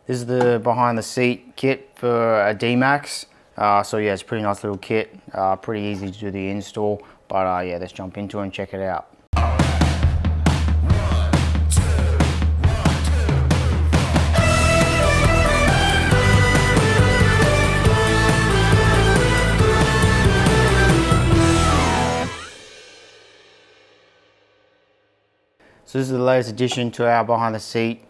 This is the behind the seat kit for a D-Max. So yeah, it's a pretty nice little kit, pretty easy to do the install, but yeah, let's jump into it and check it out. So this is the latest addition to our behind the seat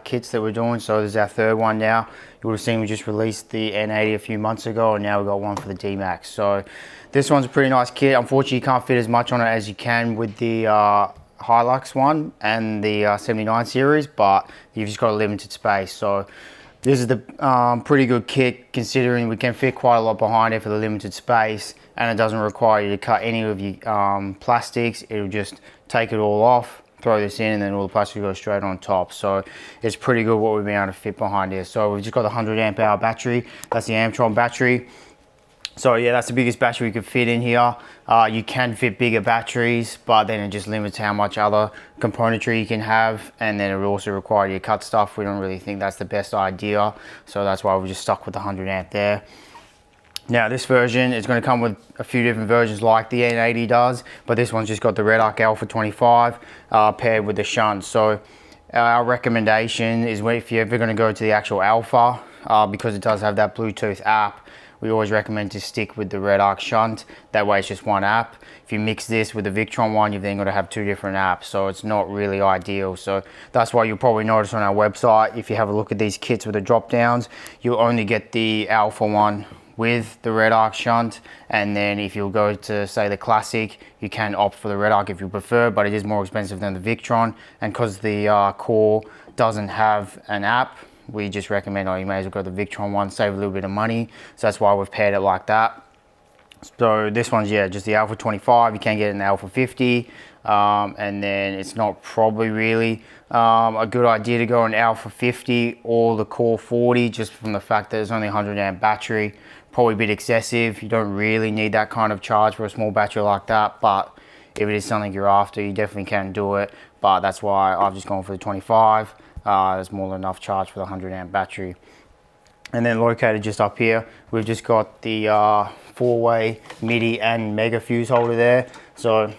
kits that we're doing. So this is our third one now. You would have seen we just released the N80 a few months ago, and now we've got one for the D-Max. So this one's a pretty nice kit. Unfortunately, you can't fit as much on it as you can with the Hilux one and the 79 series, but you've just got a limited space. So this is the pretty good kit, considering we can fit quite a lot behind it for the limited space, and it doesn't require you to cut any of your plastics. It'll just take it all off, throw this in, and then all the plastic goes straight on top. So it's pretty good what we've been able to fit behind here. So we've just got the 100 amp hour battery. That's the Amtron battery. So yeah, that's the biggest battery we could fit in here. You can fit bigger batteries, but then it just limits how much other componentry you can have, and then it will also require you to cut stuff. We don't really think that's the best idea, so that's why we just stuck with the 100 amp there. Now this version is going to come with a few different versions like the N80 does, but this one's just got the Redarc Alpha 25 paired with the shunt. So our recommendation is, if you're ever going to go to the actual Alpha, because it does have that Bluetooth app, we always recommend to stick with the Redarc shunt. That way it's just one app. If you mix this with the Victron one, you've then got to have two different apps, so it's not really ideal. So that's why you'll probably notice on our website, if you have a look at these kits with the drop downs, you'll only get the Alpha one with the Redarc shunt, and then if you'll go to, say, the Classic, you can opt for the Redarc if you prefer, but it is more expensive than the Victron. And because the Core doesn't have an app, we just recommend, you may as well go to the Victron one, save a little bit of money. So that's why we've paired it like that. So this one's, yeah, just the Alpha 25. You can get an Alpha 50, and then it's not probably really a good idea to go an Alpha 50 or the Core 40, just from the fact that it's only 100 amp battery. Probably a bit excessive. You don't really need that kind of charge for a small battery like that, but if it is something you're after, you definitely can do it. But that's why I've just gone for the 25. There's more than enough charge for the 100 amp battery. And then located just up here, we've just got the 4-way MIDI and Mega fuse holder there. So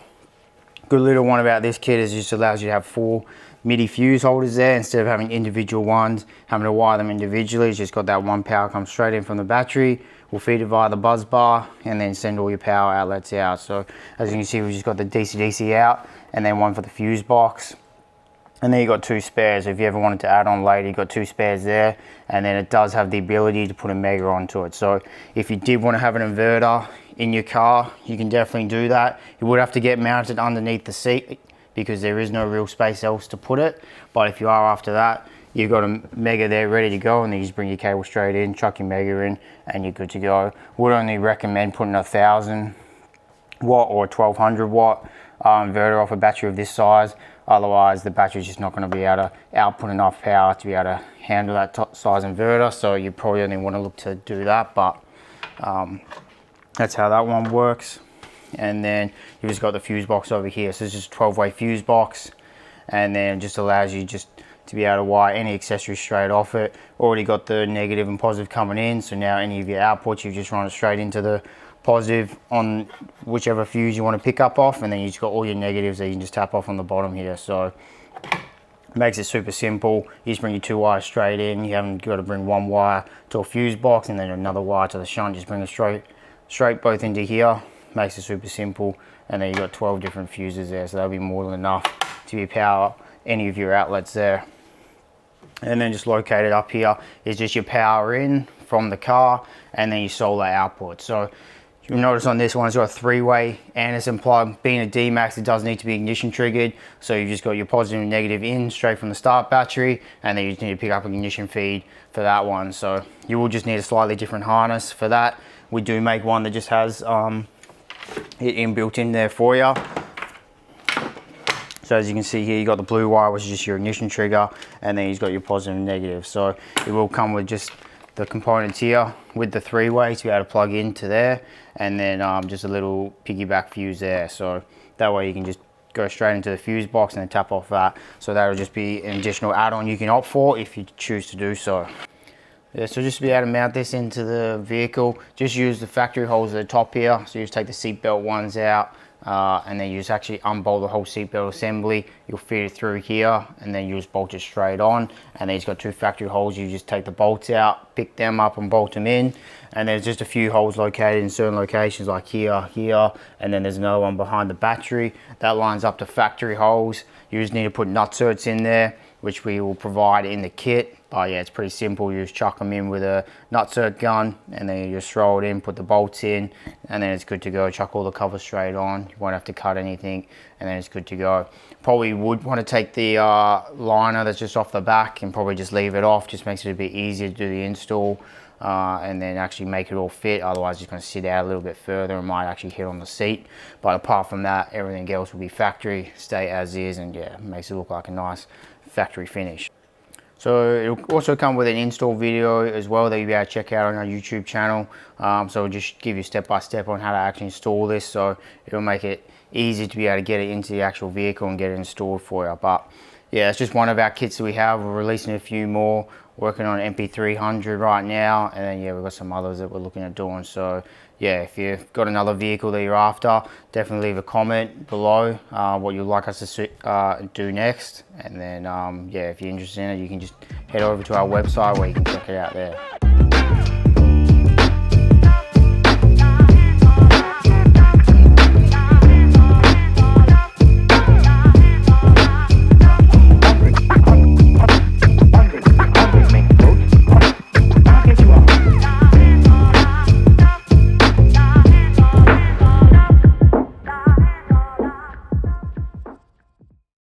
good little one about this kit is it just allows you to have 4 MIDI fuse holders there instead of having individual ones, having to wire them individually. It's just got that one power comes straight in from the battery. We'll feed it via the buzz bar and then send all your power outlets out. So as you can see, we've just got the DC-DC out and then one for the fuse box. And then you got 2 spares. If you ever wanted to add on later, you got 2 spares there. And then it does have the ability to put a Mega onto it. So if you did want to have an inverter in your car, you can definitely do that. You would have to get mounted underneath the seat because there is no real space else to put it. But if you are after that, you've got a Mega there ready to go, and then you just bring your cable straight in, chuck your Mega in, and you're good to go. Would only recommend putting a 1000 watt or a 1200 watt inverter off a battery of this size. Otherwise, the battery's just not going to be able to output enough power to be able to handle that size inverter. So you probably only want to look to do that, but that's how that one works. And then you've just got the fuse box over here. So it's just a 12-way fuse box, and then it just allows you just to be able to wire any accessory straight off it. Already got the negative and positive coming in, so now any of your outputs, you just run it straight into the positive on whichever fuse you want to pick up off, and then you've just got all your negatives that you can just tap off on the bottom here. So it makes it super simple. You just bring your 2 wires straight in. You haven't got to bring one wire to a fuse box and then another wire to the shunt. Just bring it straight both into here. Makes it super simple. And then you've got 12 different fuses there, so that'll be more than enough to power any of your outlets there. And then just located up here is just your power in from the car, and then your solar output. So you'll notice on this one, it's got a 3-way Anderson plug. Being a D-Max, it does need to be ignition triggered. So you've just got your positive and negative in straight from the start battery, and then you just need to pick up an ignition feed for that one. So you will just need a slightly different harness for that. We do make one that just has it inbuilt in there for you. So as you can see here, you got the blue wire, which is just your ignition trigger, and then you've got your positive and negative. So it will come with just the components here with the 3-way to be able to plug into there, and then just a little piggyback fuse there. So that way you can just go straight into the fuse box and then tap off that. So that'll just be an additional add-on you can opt for if you choose to do so. Yeah, so just to be able to mount this into the vehicle, just use the factory holes at the top here. So you just take the seatbelt ones out, and then you just actually unbolt the whole seatbelt assembly. You'll feed it through here, and then you just bolt it straight on. And then it's got two factory holes. You just take the bolts out, pick them up and bolt them in. And there's just a few holes located in certain locations like here, and then there's another one behind the battery. That lines up to factory holes. You just need to put nutserts in there, which we will provide in the kit. But yeah, it's pretty simple. You just chuck them in with a nutsert gun, and then you just throw it in, put the bolts in, and then it's good to go. Chuck all the covers straight on. You won't have to cut anything, and then it's good to go. Probably would want to take the liner that's just off the back and probably just leave it off. Just makes it a bit easier to do the install, and then actually make it all fit. Otherwise, it's going to sit out a little bit further and might actually hit on the seat. But apart from that, everything else will be factory, stay as is, and yeah, makes it look like a nice factory finish. So it'll also come with an install video as well that you'll be able to check out on our YouTube channel. So it'll just give you step by step on how to actually install this. So it'll make it easy to be able to get it into the actual vehicle and get it installed for you. But yeah, it's just one of our kits that we have. We're releasing a few more, working on MP300 right now. And then yeah, we've got some others that we're looking at doing. So yeah, if you've got another vehicle that you're after, definitely leave a comment below what you'd like us to do next. And then yeah, if you're interested in it, you can just head over to our website where you can check it out there.